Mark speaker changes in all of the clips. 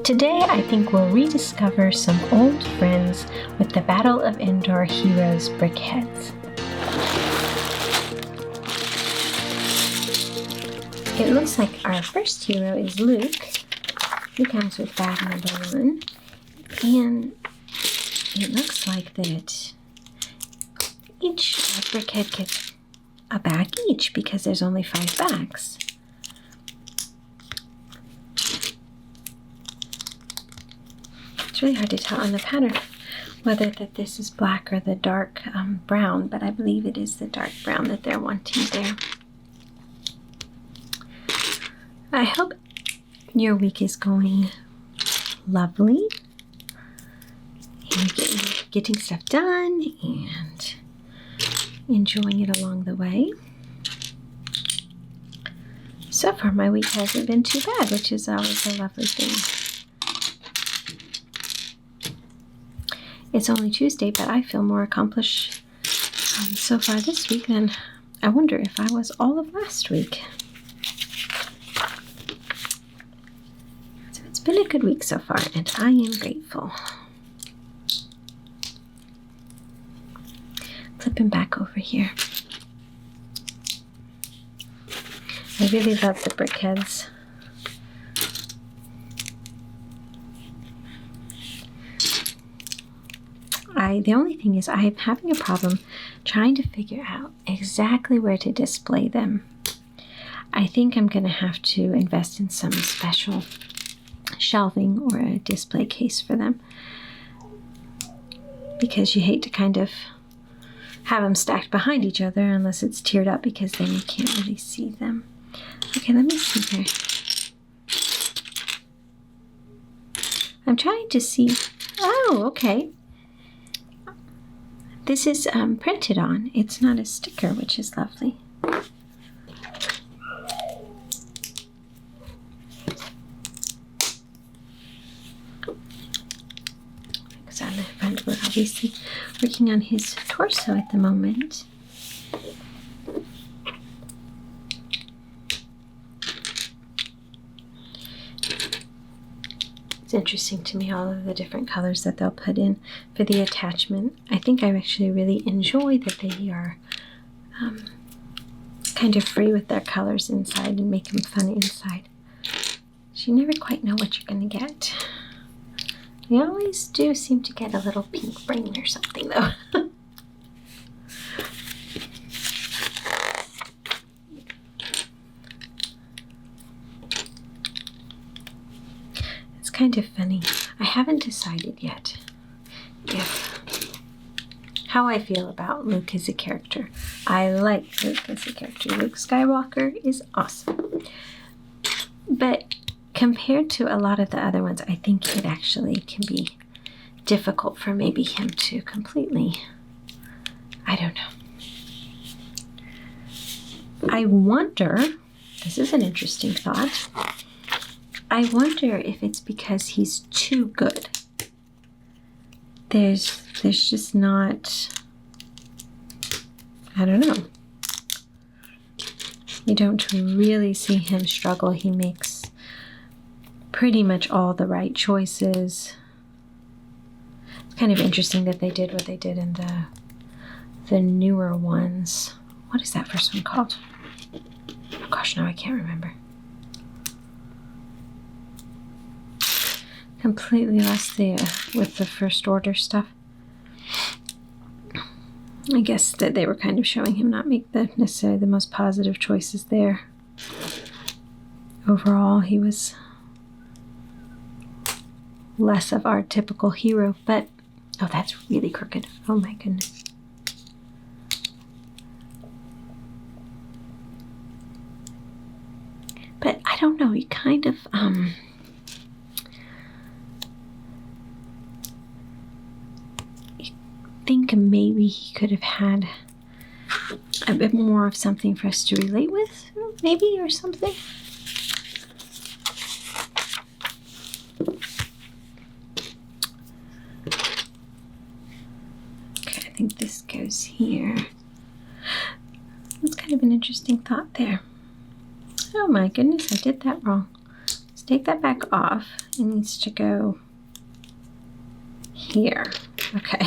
Speaker 1: Today, I think we'll rediscover some old friends with the Battle of Endor heroes, Brickheadz. It looks like our first hero is Luke. He comes with bag number 1. And it looks like that each Brickhead gets a bag each because there's only 5 bags. It's really hard to tell on the pattern whether that this is black or the dark brown, but I believe it is the dark brown that they're wanting there. I hope your week is going lovely. And you're getting stuff done and enjoying it along the way. So far, my week hasn't been too bad, which is always a lovely thing. It's only Tuesday, but I feel more accomplished so far this week than I wonder if I was all of last week. So it's been a good week so far, and I am grateful. Flipping back over here. I really love the Brickheadz. The only thing is I'm having a problem trying to figure out exactly where to display them. I think I'm going to have to invest in some special shelving or a display case for them, because you hate to kind of have them stacked behind each other unless it's tiered up, because then you can't really see them. Okay, let me see here. I'm trying to see. Oh, okay. This is printed on. It's not a sticker, which is lovely. Because my friend we're obviously working on his torso at the moment. It's interesting to me, all of the different colors that they'll put in for the attachment. I think I actually really enjoy that they are kind of free with their colors inside and make them fun inside. So you never quite know what you're going to get. You always do seem to get a little pink brain or something, though. Kind of funny. I haven't decided yet how I feel about Luke as a character. I like Luke as a character. Luke Skywalker is awesome. But compared to a lot of the other ones, I think it actually can be difficult for maybe him to completely, I don't know. I wonder, this is an interesting thought, I wonder if it's because he's too good. There's just not, I don't know. You don't really see him struggle. He makes pretty much all the right choices. It's kind of interesting that they did what they did in the newer ones. What is that first one called? Oh gosh, no, I can't remember. Completely lost with the First Order stuff. I guess that they were kind of showing him not make necessarily the most positive choices there. Overall, he was less of our typical hero, but oh, that's really crooked. Oh my goodness. But I don't know, he kind of think maybe he could have had a bit more of something for us to relate with, maybe, or something. Okay, I think this goes here. That's kind of an interesting thought there. Oh my goodness, I did that wrong. take that back off. It needs to go here. Okay.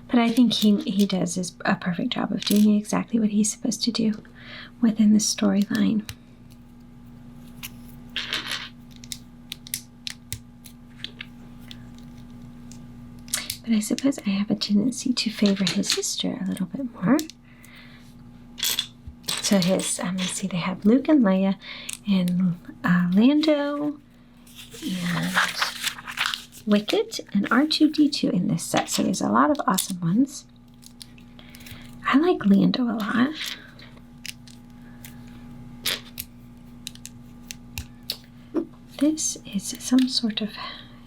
Speaker 1: But I think he does a perfect job of doing exactly what he's supposed to do within the storyline. But I suppose I have a tendency to favor his sister a little bit more. So his, let's see, they have Luke and Leia and Lando and Wicket and R2-D2 in this set. So there's a lot of awesome ones. I like Lando a lot. This is some sort of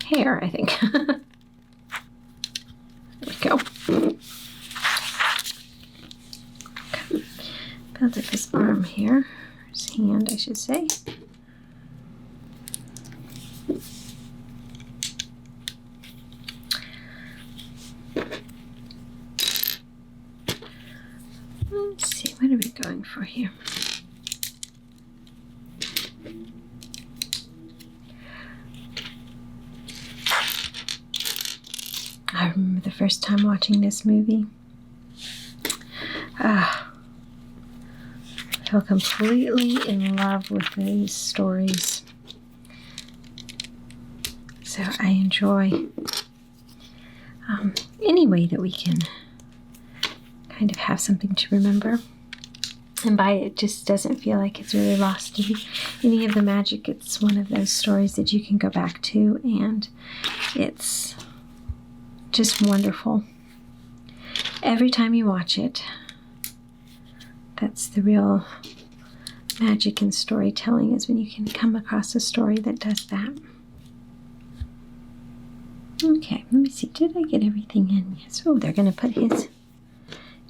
Speaker 1: hair, I think. There we go. Okay. Build up his arm here. His hand, I should say. Let's see, what are we going for here? I remember the first time watching this movie. I fell completely in love with these stories. So I enjoy any way that we can kind of have something to remember. And by it just doesn't feel like it's really lost any of the magic. It's one of those stories that you can go back to, and it's just wonderful. Every time you watch it, that's the real magic in storytelling, is when you can come across a story that does that. Okay, let me see. Did I get everything in? Yes. Oh, they're going to put his...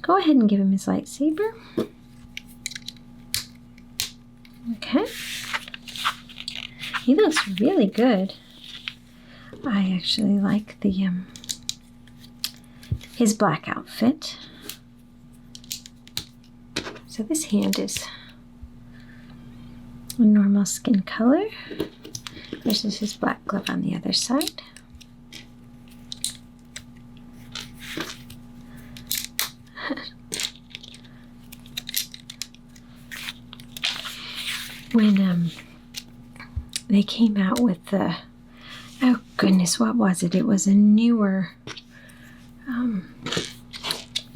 Speaker 1: Go ahead and give him his lightsaber. Okay. He looks really good. I actually like the his black outfit. So this hand is a normal skin color versus his black glove on the other side. When they came out with the, oh goodness, what was it? It was a newer,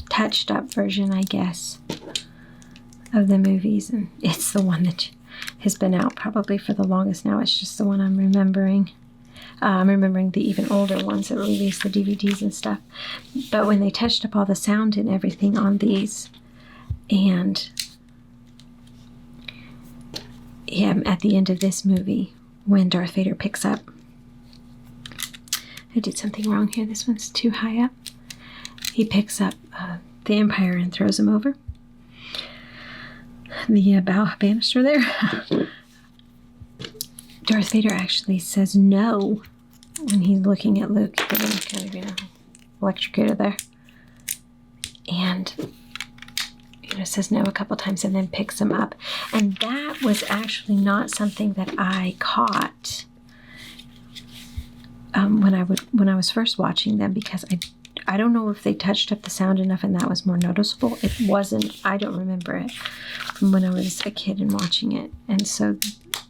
Speaker 1: touched up version, I guess, of the movies, and it's the one that has been out probably for the longest now. It's just the one I'm remembering. I'm remembering the even older ones that released the DVDs and stuff. But when they touched up all the sound and everything on these, and at the end of this movie, when Darth Vader picks up, I did something wrong here. This one's too high up. He picks up the Empire and throws him over the bow banister there. Darth Vader actually says no when he's looking at Luke, giving him kind of, electrocuted there, and says no a couple times and then picks him up. And that was actually not something that I caught when I was first watching them, because I don't know if they touched up the sound enough and that was more noticeable. It wasn't. I don't remember it from when I was a kid and watching it. And so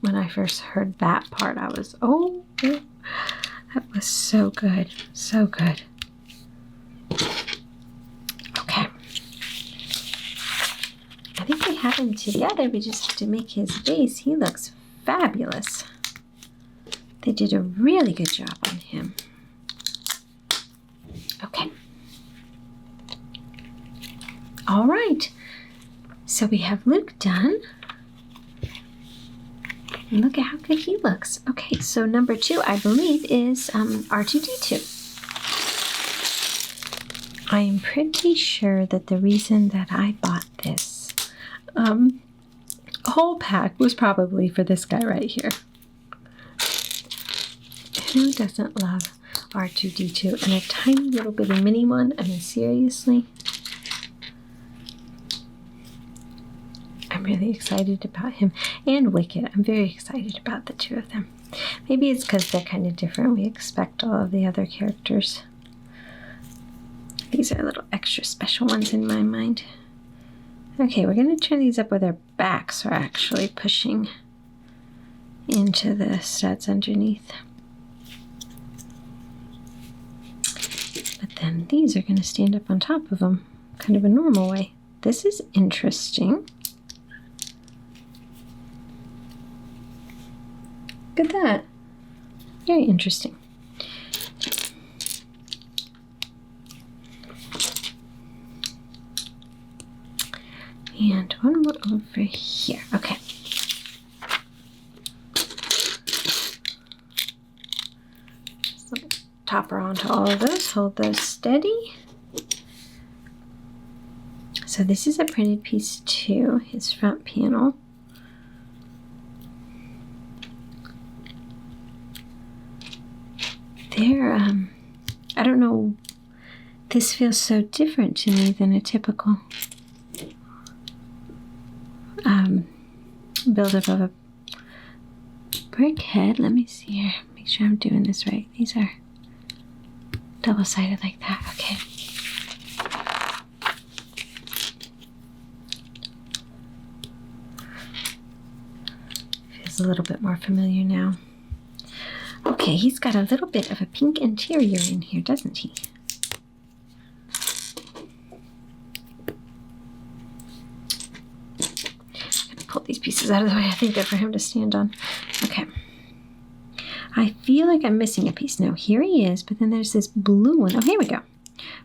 Speaker 1: when I first heard that part, I was, oh, that was so good. So good. Okay. I think we have him together. We just have to make his base. He looks fabulous. They did a really good job on him. Okay. All right. So we have Luke done. And look at how good he looks. Okay, so number 2, I believe, is R2-D2. I am pretty sure that the reason that I bought this whole pack was probably for this guy right here. Who doesn't love R2-D2 and a tiny little bitty mini one. I mean, seriously. I'm really excited about him. And Wicked. I'm very excited about the two of them. Maybe it's because they're kind of different. We expect all of the other characters. These are little extra special ones in my mind. Okay, we're going to turn these up where their backs are actually pushing into the studs underneath. But then these are going to stand up on top of them, kind of a normal way. This is interesting. Look at that. Very interesting. And one more over here. Okay. So topper onto all of those. Hold those steady. So this is a printed piece too, his front panel. They're, I don't know, this feels so different to me than a typical buildup of a Brickhead. Let me see here, make sure I'm doing this right. These are double-sided like that, okay. Feels a little bit more familiar now. Okay, he's got a little bit of a pink interior in here, doesn't he? I'm gonna pull these pieces out of the way. I think they're for him to stand on. Okay. I feel like I'm missing a piece. No, here he is, but then there's this blue one. Oh, here we go.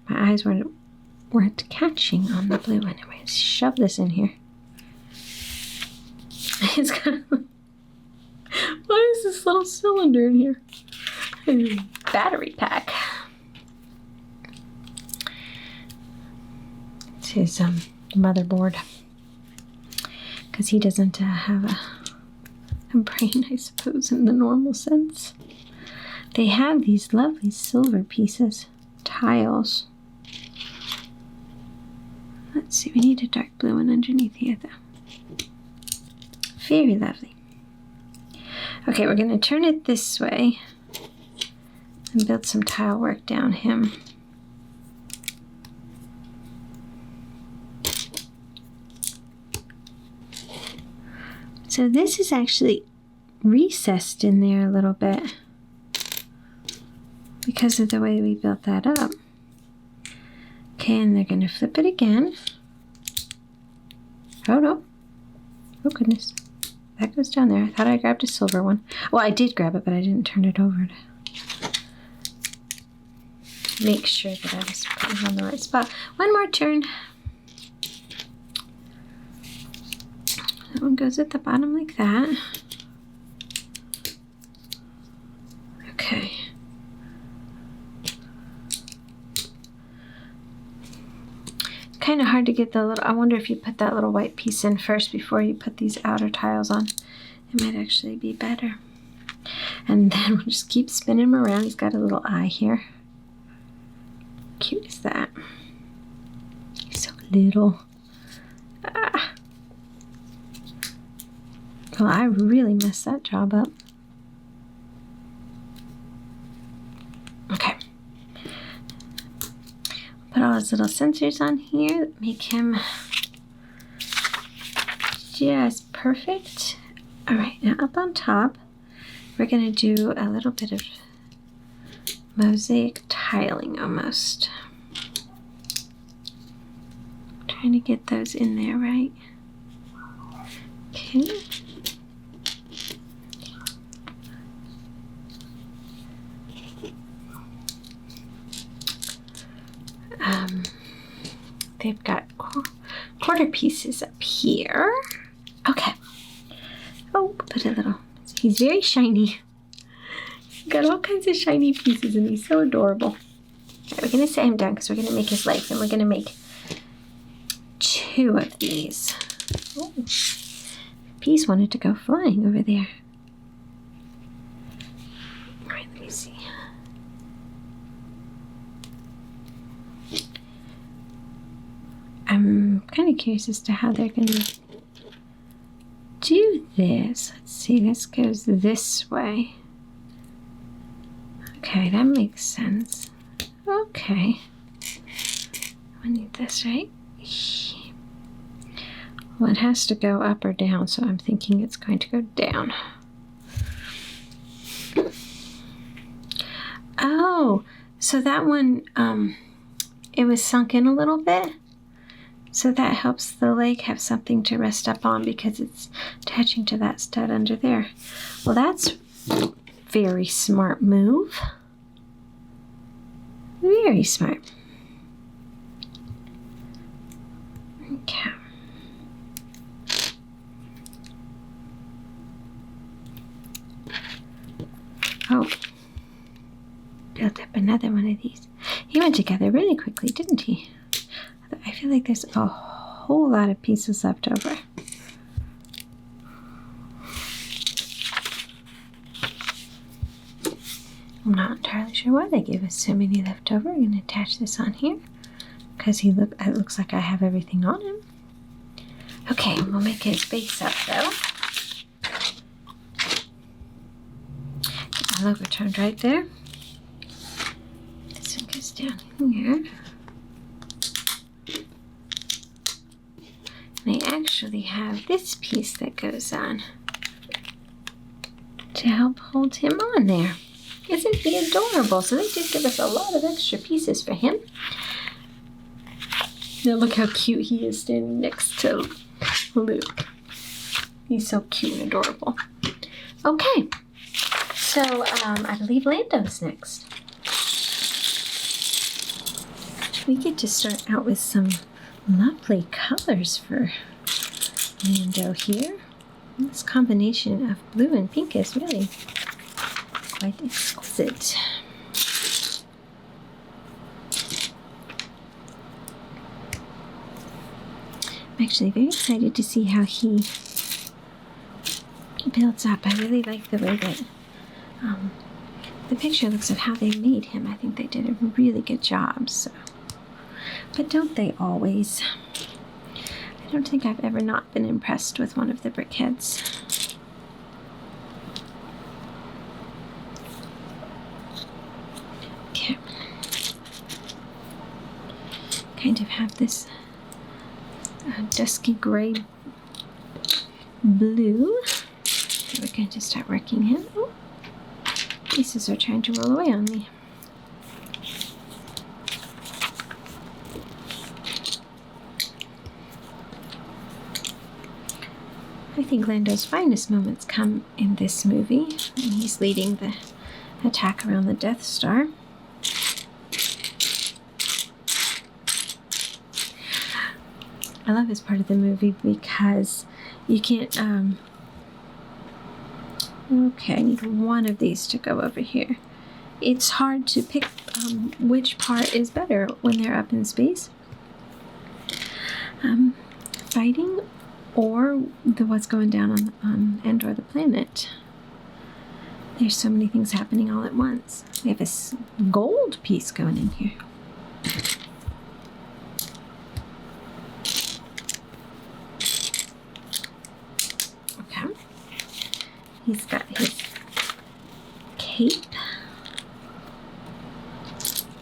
Speaker 1: My eyes weren't catching on the blue one. I'm going to shove this in here. It's kind of... What is this little cylinder in here? A battery pack. It's his motherboard. Because he doesn't have a brain, I suppose, in the normal sense. They have these lovely silver pieces, tiles. Let's see, we need a dark blue one underneath here, though. Very lovely. Okay, we're going to turn it this way and build some tile work down him. So this is actually recessed in there a little bit because of the way we built that up. Okay, and they're going to flip it again. Oh no. Oh goodness. That goes down there. I thought I grabbed a silver one. Well, I did grab it, but I didn't turn it over to make sure that I was putting it on the right spot. One more turn. That one goes at the bottom like that. Okay. Kind of hard to get the little, I wonder if you put that little white piece in first before you put these outer tiles on. It might actually be better. And then we'll just keep spinning him around. He's got a little eye here. Cute is that. He's so little. Ah. Well, I really messed that job up. Okay. Put all his little sensors on here that make him just perfect. All right, now up on top, we're going to do a little bit of mosaic tiling almost. Trying to get those in there right. Okay. They've got quarter pieces up here. Okay. Oh, put a little. He's very shiny. He's got all kinds of shiny pieces and he's so adorable. Right, we're going to set him down because we're going to make his legs and we're going to make 2 of these. Oh, piece wanted to go flying over there. All right, let me see. kind of curious as to how they're going to do this. Let's see, this goes this way. Okay, that makes sense. Okay. I need this, right? Well, it has to go up or down, so I'm thinking it's going to go down. Oh, so that one, it was sunk in a little bit. So that helps the leg have something to rest up on because it's attaching to that stud under there. Well, that's a very smart move. Very smart. Okay. Oh. Built up another one of these. He went together really quickly, didn't he? I feel like there's a whole lot of pieces left over. I'm not entirely sure why they gave us so many left over. I'm going to attach this on here because it looks like I have everything on him. Okay, we'll make his base up though. Get my logo turned right there. This one goes down here. And I actually have this piece that goes on to help hold him on there. Isn't he adorable? So they did give us a lot of extra pieces for him. Now look how cute he is standing next to Luke. He's so cute and adorable. Okay, so I believe Lando's next. We get to start out with some lovely colors for Lando here. This combination of blue and pink is really quite exquisite. I'm actually very excited to see how he builds up. I really like the way that the picture looks of how they made him. I think they did a really good job. So, but don't they always? I don't think I've ever not been impressed with one of the Brickheadz. Okay. Kind of have this dusky gray blue. So we're going to start working him. Oh, pieces are trying to roll away on me. I think Lando's finest moments come in this movie when he's leading the attack around the Death Star. I love this part of the movie because you can't, okay, I need one of these to go over here. It's hard to pick which part is better when they're up in space. Fighting or what's going down on Endor, the planet. There's so many things happening all at once. We have this gold piece going in here. Okay. He's got his cape.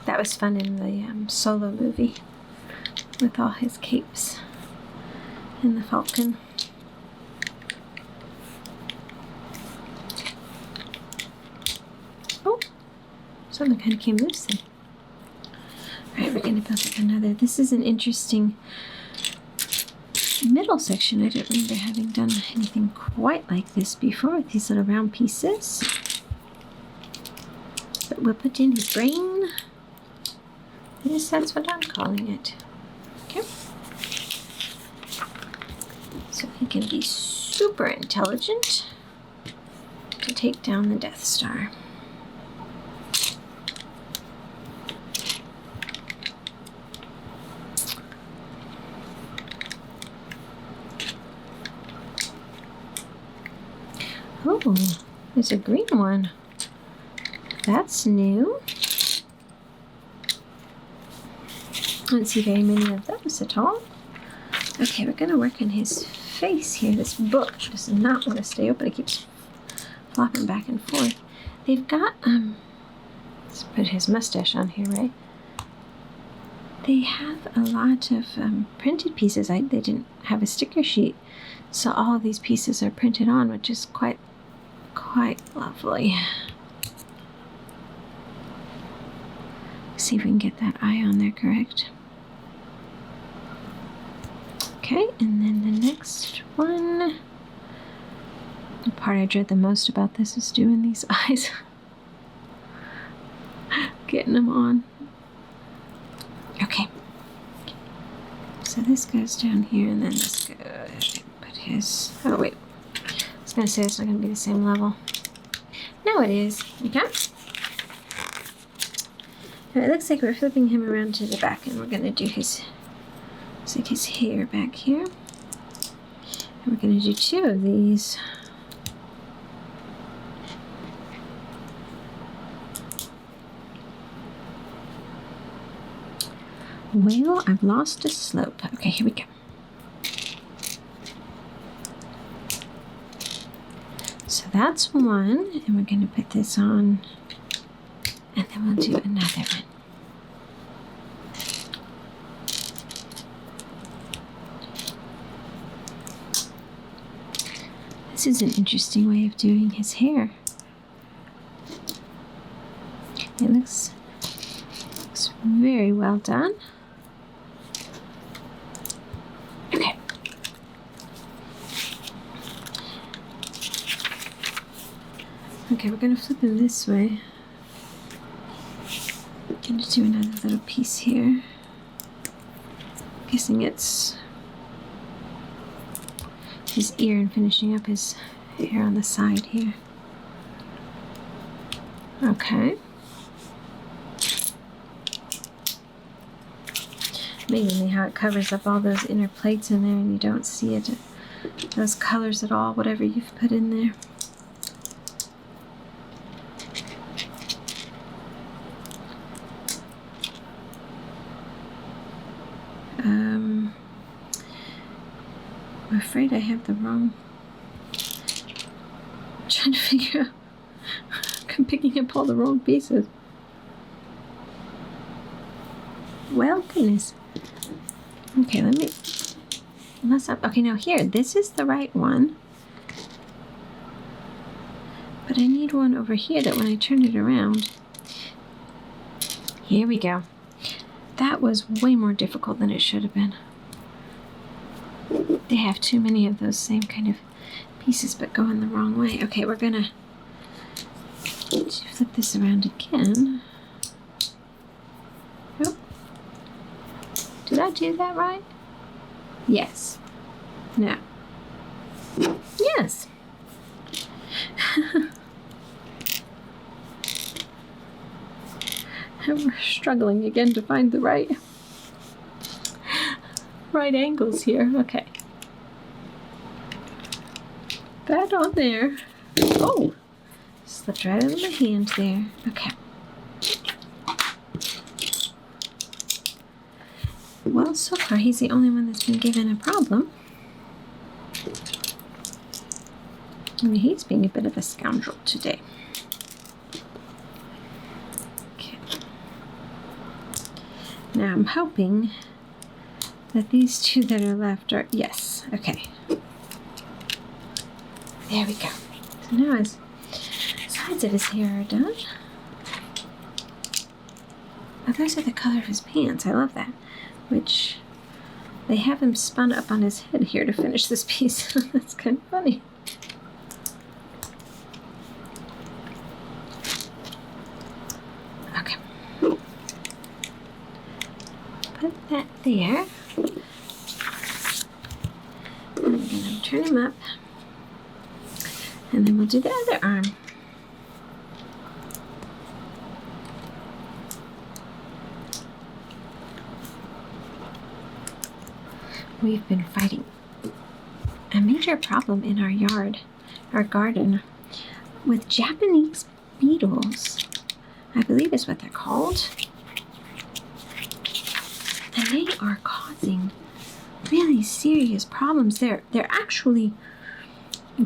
Speaker 1: That was fun in the Solo movie with all his capes. And the Falcon. Oh, something kind of came loose then. Alright, we're going to build up another. This is an interesting middle section. I don't remember having done anything quite like this before with these little round pieces. But we'll put in his brain. I guess that's what I'm calling it. Okay. So he can be super intelligent to take down the Death Star. Oh, there's a green one. That's new. I don't see very many of those at all. Okay, we're gonna work on his face here. This book does not want to stay open. It keeps flopping back and forth. They've got, let's put his mustache on here, right? They have a lot of printed pieces. They didn't have a sticker sheet, so all of these pieces are printed on, which is quite lovely. See if we can get that eye on there correct. Okay, and then the next one. The part I dread the most about this is doing these eyes. Getting them on. Okay. So this goes down here, and then this goes. Put his. Oh wait. I was gonna say it's not gonna be the same level. No, it is. Okay. So it looks like we're flipping him around to the back, and we're gonna do his. Looks like his hair back here. And we're gonna do 2 of these. Well, I've lost a slope. Okay, here we go. So that's one, and we're going to put this on, and then we'll do another one. This is an interesting way of doing his hair. It looks very well done. Okay, we're going to flip him this way. Going to do another little piece here. Guessing it's his ear and finishing up his hair on the side here. Okay. Amazingly how it covers up all those inner plates in there and you don't see it, those colors at all, whatever you've put in there. I'm afraid I have the wrong. I'm trying to figure out. I'm picking up all the wrong pieces. Well, goodness. Okay, let me. Mess up. Okay, now here, this is the right one. But I need one over here that when I turn it around. Here we go. That was way more difficult than it should have been. They have too many of those same kind of pieces but going the wrong way. Okay, we're gonna flip this around again. Oh. Did I do that right? Yes. No. Yes. We're struggling again to find the right angles here. Okay. That on there. Oh! Slipped right out of my hand there. Okay. Well, so far he's the only one that's been given a problem. I mean, he's being a bit of a scoundrel today. Okay. Now I'm hoping that these 2 that are left are, yes, okay. There we go. So now his sides of his hair are done. Oh, those are the color of his pants. I love that. Which, they have him spun up on his head here to finish this piece. That's kind of funny. Okay. Put that there. And I'm going to turn him up. And then we'll do the other arm. We've been fighting a major problem in our yard, our garden, with Japanese beetles, I believe is what they're called. And they are causing really serious problems. They're actually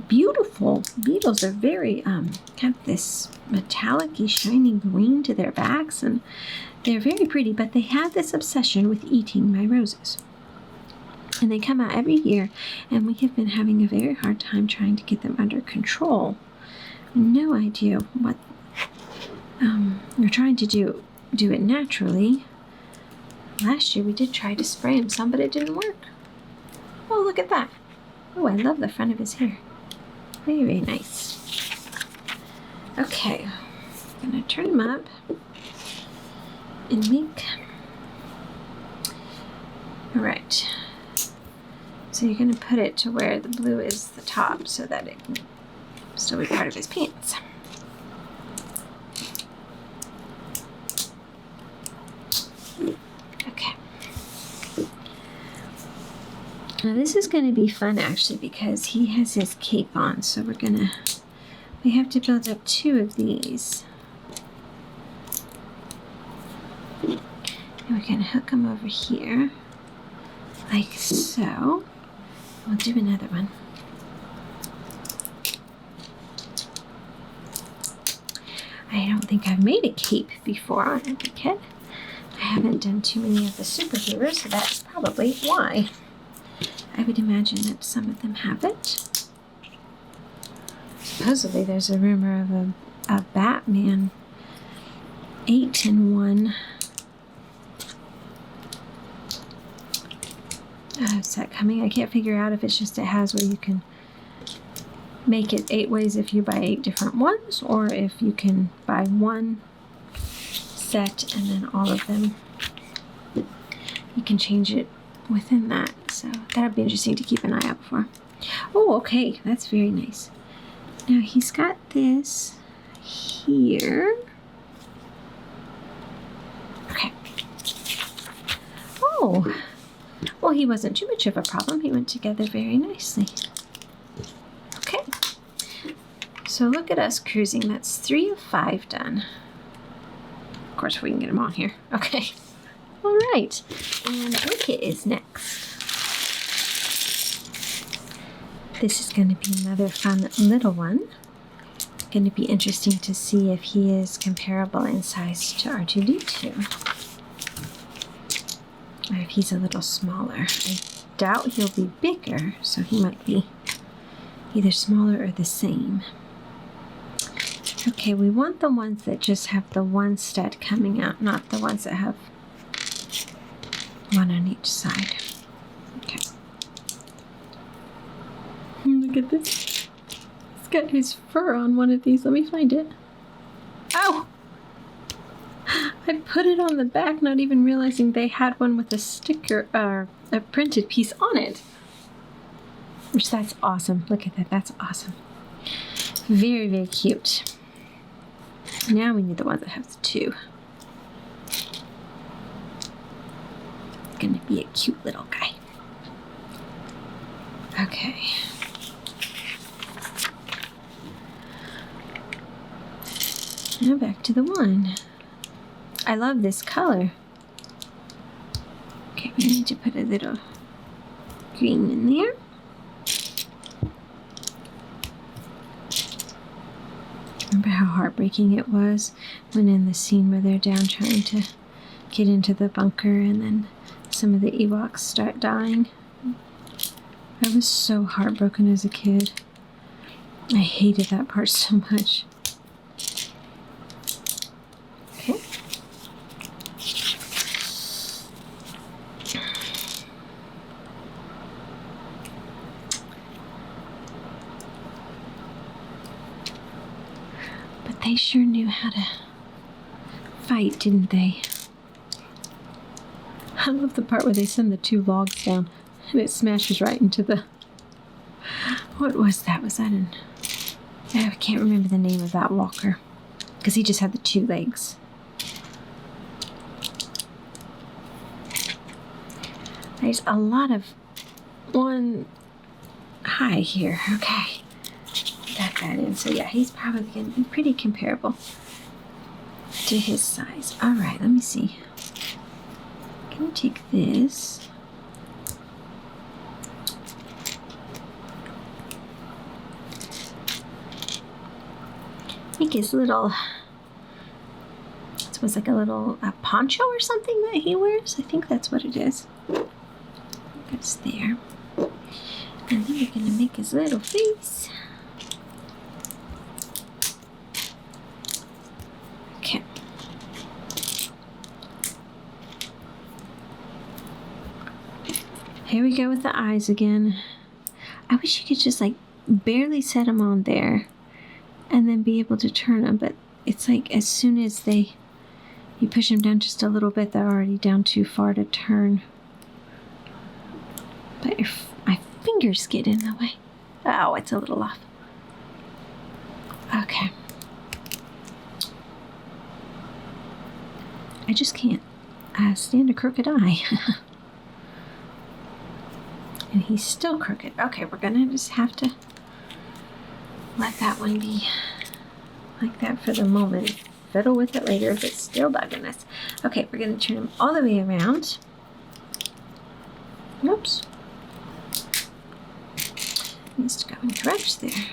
Speaker 1: beautiful beetles. Are very have this metallic-y shiny green to their backs, and they're very pretty, but they have this obsession with eating my roses. And they come out every year, and we have been having a very hard time trying to get them under control. No idea what we're trying to do it naturally. Last year we did try to spray him some, but it didn't work. Oh, look at that. Oh, I love the front of his hair. Very, very nice. Okay, I'm gonna turn him up and make. All right. So you're gonna put it to where the blue is the top so that it can still be part of his pants. Okay. Now this is going to be fun actually because he has his cape on, so we have to build up 2 of these. And we can hook them over here like so. We'll do another one. I don't think I've made a cape before on a Brickhead. I haven't done too many of the superheroes, so that's probably why. I would imagine that some of them have it. Supposedly there's a rumor of a Batman 8-in-1 set coming. I can't figure out if it's just it has where you can make it 8 ways if you buy 8 different ones, or if you can buy one set and then all of them you can change it within that. So that'll be interesting to keep an eye out for. Oh, okay, that's very nice. Now he's got this here. Okay. Oh, well, he wasn't too much of a problem. He went together very nicely. Okay. So look at us cruising. That's 3 of 5 done. Of course, we can get them on here. Okay. All right. And Brickheadz is next. This is going to be another fun little one. It's going to be interesting to see if he is comparable in size to R2-D2. Or if he's a little smaller. I doubt he'll be bigger, so he might be either smaller or the same. Okay, we want the ones that just have the one stud coming out, not the ones that have one on each side. Okay. Look at this. He's got his fur on one of these. Let me find it. Ow! I put it on the back, not even realizing they had one with a sticker, a printed piece on it. Which, that's awesome. Look at that. That's awesome. Very, very cute. Now we need the one that has 2. It's going to be a cute little guy. Okay. Now back to the one. I love this color. Okay, we need to put a little green in there. Remember how heartbreaking it was when in the scene where they're down trying to get into the bunker and then some of the Ewoks start dying? I was so heartbroken as a kid. I hated that part so much. Okay. But they sure knew how to fight, didn't they? I love the part where they send the 2 logs down and it smashes right into the... What was that? Was that an... I can't remember the name of that walker. Because he just had the 2 legs. There's a lot of one high here. Okay. Got that in. So yeah, he's probably going to be pretty comparable to his size. Alright, let me see. I'm going to take this. think his little, it was like a little poncho or something that he wears. I think that's what it is. It's there. And then we're going to make his little face. Okay. Here we go with the eyes again. I wish you could just like barely set them on there and then be able to turn them, but it's like as soon as you push them down just a little bit, they're already down too far to turn. But my fingers get in the way. Oh, it's a little off. Okay. I just can't stand a crooked eye. And he's still crooked. Okay, we're gonna just have to let that one be like that for the moment. Fiddle with it later if it's still bugging us. Okay, we're gonna turn him all the way around. Oops. Needs to go in correct there.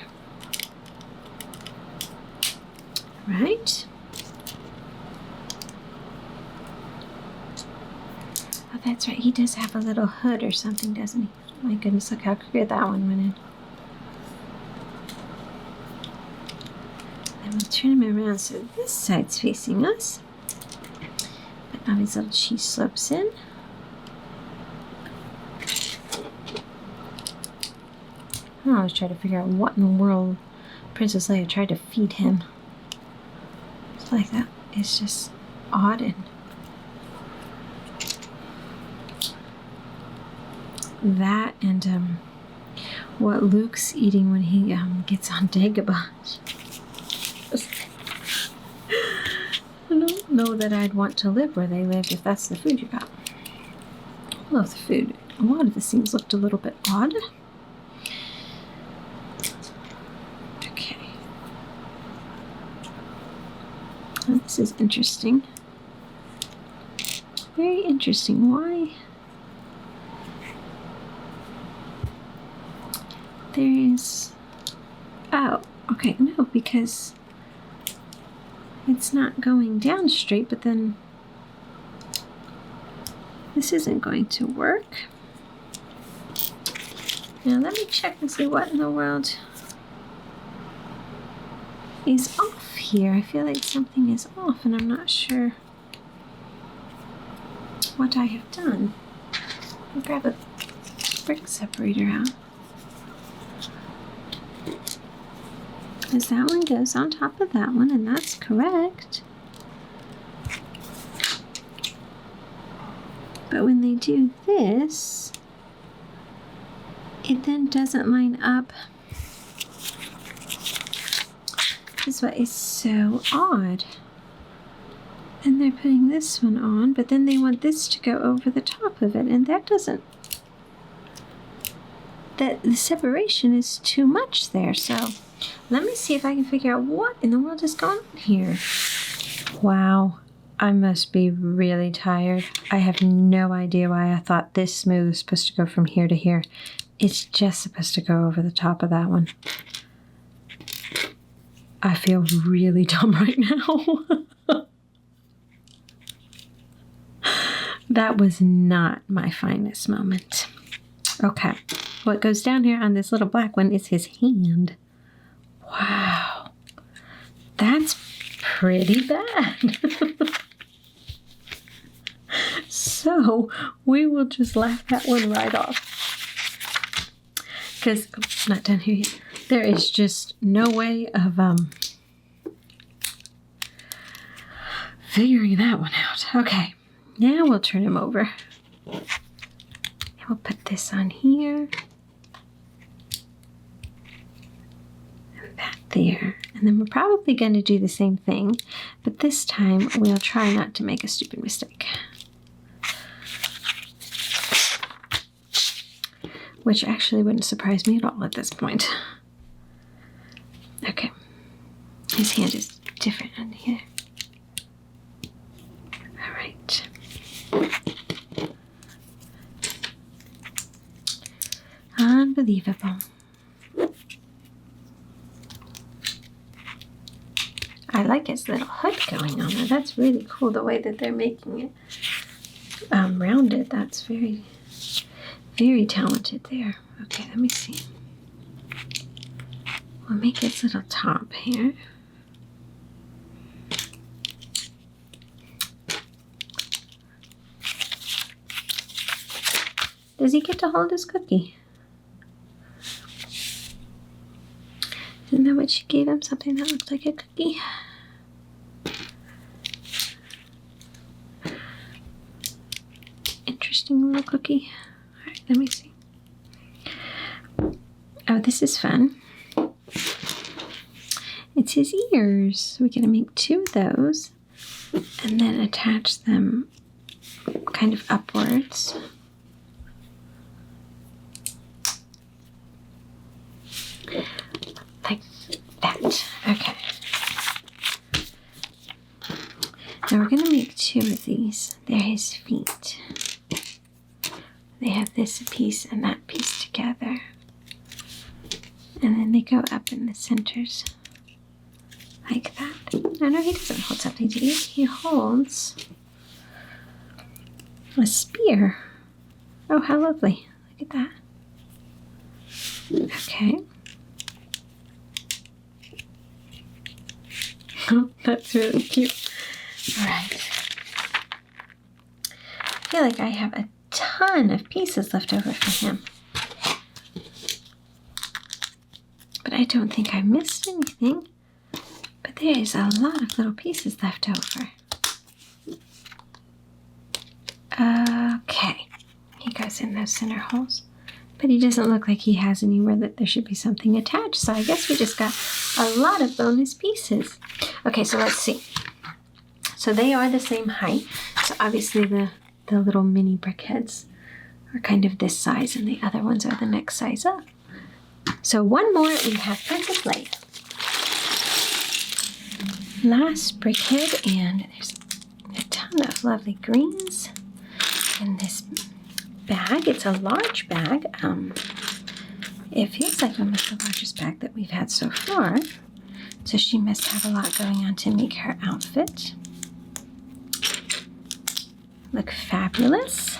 Speaker 1: Right. Oh, that's right. He does have a little hood or something, doesn't he? My goodness, look how crooked that one went in. And we'll turn him around so this side's facing us. But now his little cheese slopes in. I was trying to figure out what in the world Princess Leia tried to feed him. It's like that. It's just odd. And that and what Luke's eating when he gets on Dagobah. I don't know that I'd want to live where they lived if that's the food you got. I love the food. A lot of the scenes looked a little bit odd. Okay. Oh, this is interesting. Very interesting. Why? There is... Oh, okay. No, because it's not going down straight, but then this isn't going to work. Now let me check and see what in the world is off here. I feel like something is off and I'm not sure what I have done. I'll grab a brick separator out. Because that one goes on top of that one, and that's correct. But when they do this, it then doesn't line up. This is what is so odd. And they're putting this one on, but then they want this to go over the top of it, and that doesn't. That the separation is too much there, so let me see if I can figure out what in the world is going on here. Wow, I must be really tired. I have no idea why I thought this smooth was supposed to go from here to here. It's just supposed to go over the top of that one. I feel really dumb right now. That was not my finest moment. Okay, what goes down here on this little black one is his hand. Wow, that's pretty bad. So we will just laugh that one right off. Because, not done here yet. There is just no way of figuring that one out. Okay, now we'll turn him over. And we'll put this on here. There, and then we're probably going to do the same thing, but this time we'll try not to make a stupid mistake, which actually wouldn't surprise me at all at this point. Okay, his hand is different on here. All right. Unbelievable. I like his little hood going on there. That's really cool, the way that they're making it rounded. That's very, very talented there. Okay, let me see. We'll make his little top here. Does he get to hold his cookie? Isn't that what she gave him? Something that looked like a cookie? Interesting little cookie. Alright, let me see. Oh, this is fun. It's his ears. So we're going to make 2 of those and then attach them kind of upwards. Like that. Okay. Now we're going to make 2 of these. They're his feet. They have this piece and that piece together. And then they go up in the centers. Like that. No, he doesn't hold something to eat. He holds a spear. Oh, how lovely. Look at that. Okay. Oh, that's really cute. All right. I feel like I have a ton of pieces left over for him. But I don't think I missed anything. But there is a lot of little pieces left over. Okay. He goes in those center holes. But he doesn't look like he has anywhere that there should be something attached. So I guess we just got a lot of bonus pieces. Okay, so let's see. So they are the same height. So obviously the little mini Brickheadz are kind of this size and the other ones are the next size up. So one more, we have Princess Leia. Last Brickhead, and there's a ton of lovely greens in this bag. It's a large bag. It feels like almost the largest bag that we've had so far. So she must have a lot going on to make her outfit look fabulous.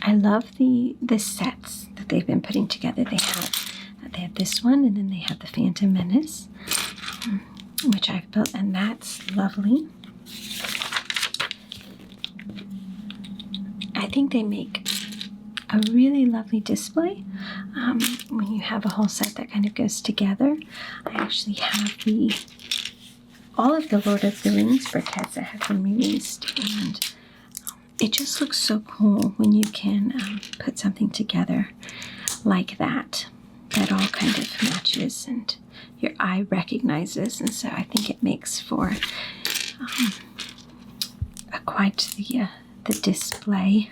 Speaker 1: I love the sets that they've been putting together. They have this one, and then they have the Phantom Menace, which I've built, and that's lovely. I think they make a really lovely display when you have a whole set that kind of goes together. I actually have all of the Lord of the Rings Brickheadz that have been released, and it just looks so cool when you can put something together like that all kind of matches and your eye recognizes. And so I think it makes for quite the display.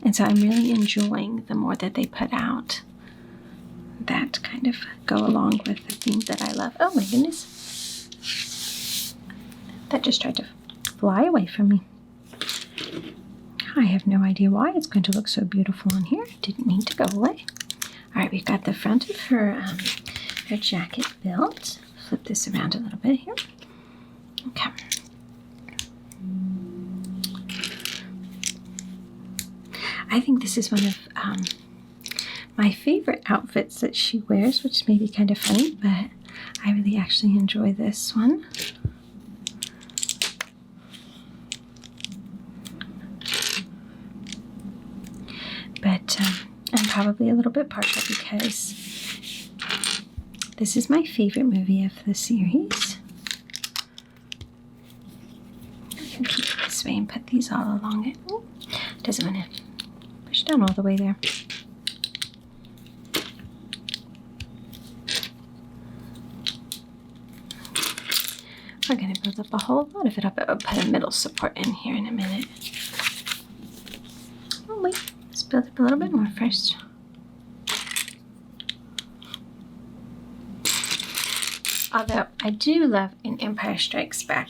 Speaker 1: And so I'm really enjoying the more that they put out that kind of go along with the themes that I love. Oh my goodness. That just tried to fly away from me. I have no idea why. It's going to look so beautiful on here. Didn't mean to go away. All right, we've got the front of her jacket built. Flip this around a little bit here. Okay. I think this is one of my favorite outfits that she wears, which may be kind of funny, but I really actually enjoy this one. But I'm probably a little bit partial because this is my favorite movie of the series. I can keep it this way and put these all along it. Ooh, doesn't want to push down all the way there. We're going to build up a whole lot of it up. I'll put a middle support in here in a minute. Oh wait, let's build up a little bit more first. Although I do love in Empire Strikes Back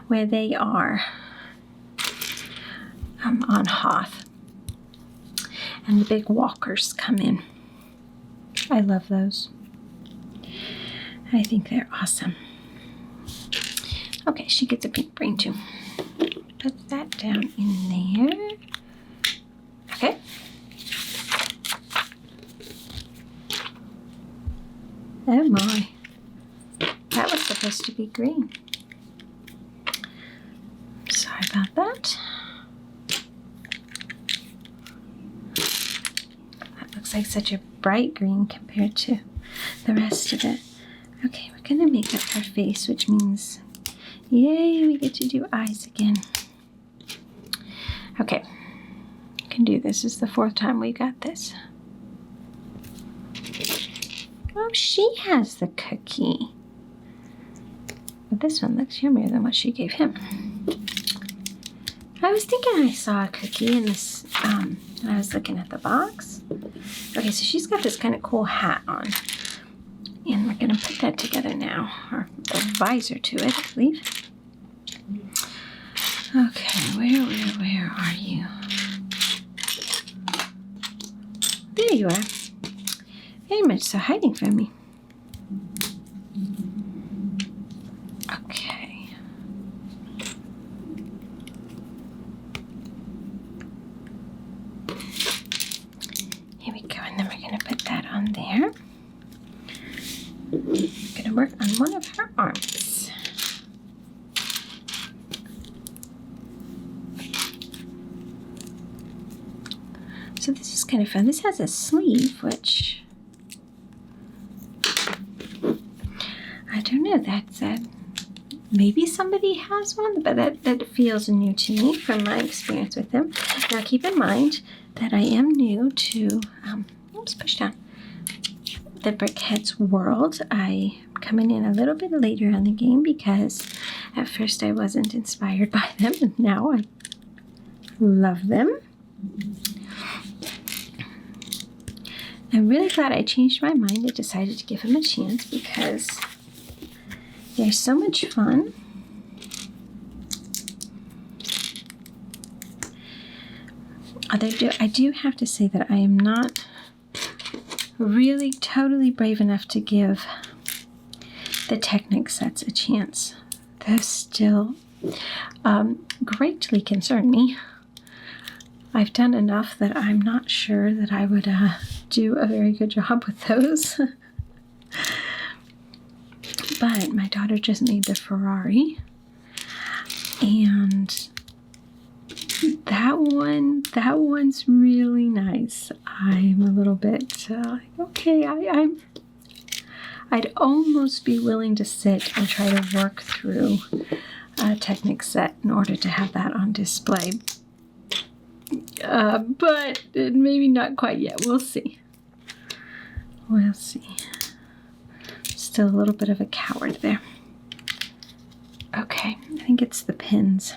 Speaker 1: where they are on Hoth And the big walkers come in. I love those. I think they're awesome. Okay, she gets a pink brain too. Put that down in there. Okay. Oh my. That was supposed to be green. Sorry about that. That looks like such a bright green compared to the rest of it. Okay, we're gonna make up her face, which means, yay, we get to do eyes again. Okay, I can do this. This is the 4th time we got this. Oh, she has the cookie. But this one looks yummier than what she gave him. I was thinking I saw a cookie in this, when I was looking at the box. Okay, so she's got this kind of cool hat on. And we're going to put that together now, or a visor to it, I believe. Okay, where are you? There you are. Very much so hiding from me. Okay. Here we go, and then we're going to put that on there. I'm going to work on one of her arms. So this is kind of fun. This has a sleeve, which I don't know. That's maybe somebody has one, but that feels new to me from my experience with them. Now keep in mind that I am new to, oops, push down, the Brickheadz world. I'm coming in a little bit later in the game because at first I wasn't inspired by them, and now I love them. I'm really glad I changed my mind and decided to give them a chance because they're so much fun. I do have to say that I am not really totally brave enough to give the Technic sets a chance. Those still greatly concern me. I've done enough that I'm not sure that I would do a very good job with those. But my daughter just made the Ferrari, and that one's really nice. I'm a little bit okay. I'd almost be willing to sit and try to work through a Technic set in order to have that on display. But maybe not quite yet. We'll see. We'll see. Still a little bit of a coward there. Okay, I think it's the pins.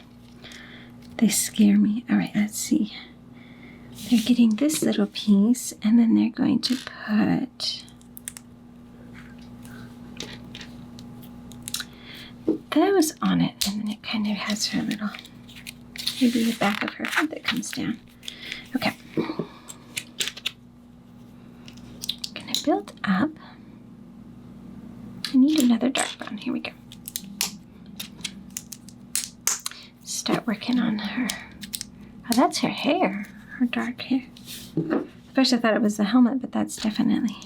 Speaker 1: They scare me. All right, let's see. They're getting this little piece, and then they're going to put those on it, and then it kind of has her little, maybe the back of her head that comes down. Okay. I'm gonna build up. I need another dark brown. Here we go. Start working on her. Oh, that's her hair. Her dark hair. At first I thought it was the helmet, but that's definitely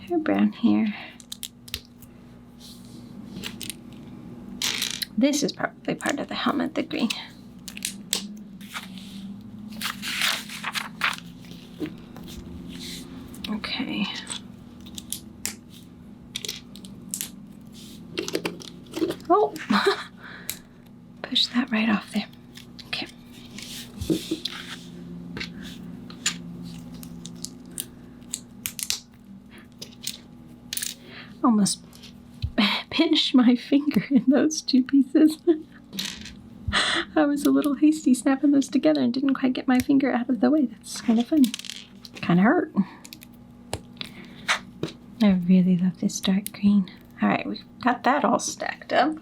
Speaker 1: her brown hair. This is probably part of the helmet, the green. Okay. Oh, push that right off there. Okay. Almost pinched my finger in those two pieces. I was a little hasty snapping those together and didn't quite get my finger out of the way. That's kind of funny. Kind of hurt. I really love this dark green. All right, we've got that all stacked up.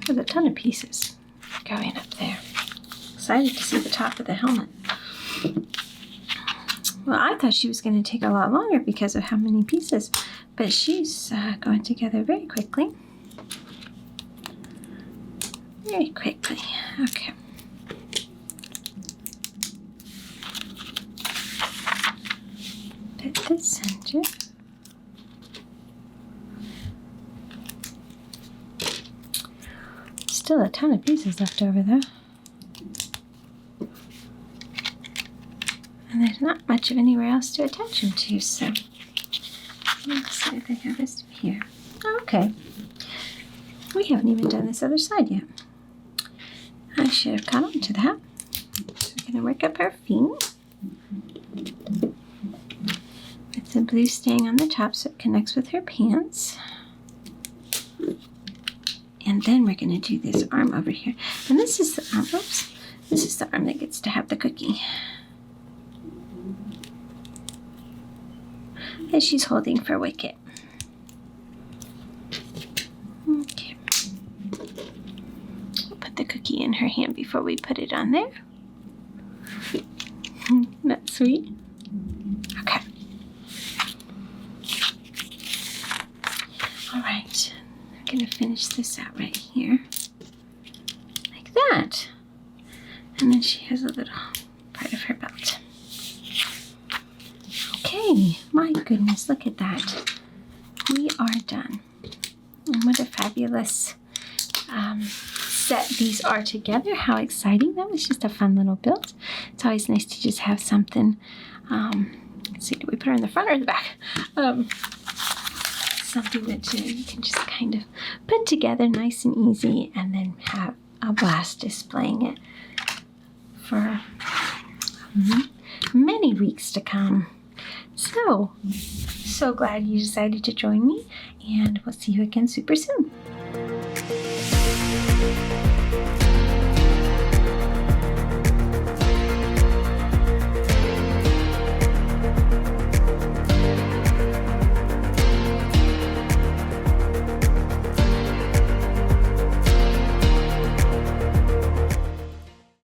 Speaker 1: There's a ton of pieces going up there. Excited to see the top of the helmet. Well, I thought she was going to take a lot longer because of how many pieces, but she's going together very quickly. Very quickly. Okay. Put this center. Still a ton of pieces left over though. And there's not much of anywhere else to attach them to, so let's see if they have this here. Okay. We haven't even done this other side yet. I should have caught on to that. So we're going to work up our feet. With the blue staying on the top so it connects with her pants. And then we're going to do this arm over here. And this is the arm, oops, this is the arm that gets to have the cookie that she's holding for Wicket. Okay. We'll put the cookie in her hand before we put it on there. That's sweet. Okay. All right. I'm going to finish this out right here. Like that. And then she has a little part of her belt. Okay, my goodness, look at that. We are done. And what a fabulous set these are together. How exciting. That was just a fun little build. It's always nice to just have something. Let's see, do we put her in the front or in the back? Something that you can just kind of put together nice and easy and then have a blast displaying it for many weeks to come. So glad you decided to join me, and we'll see you again super soon.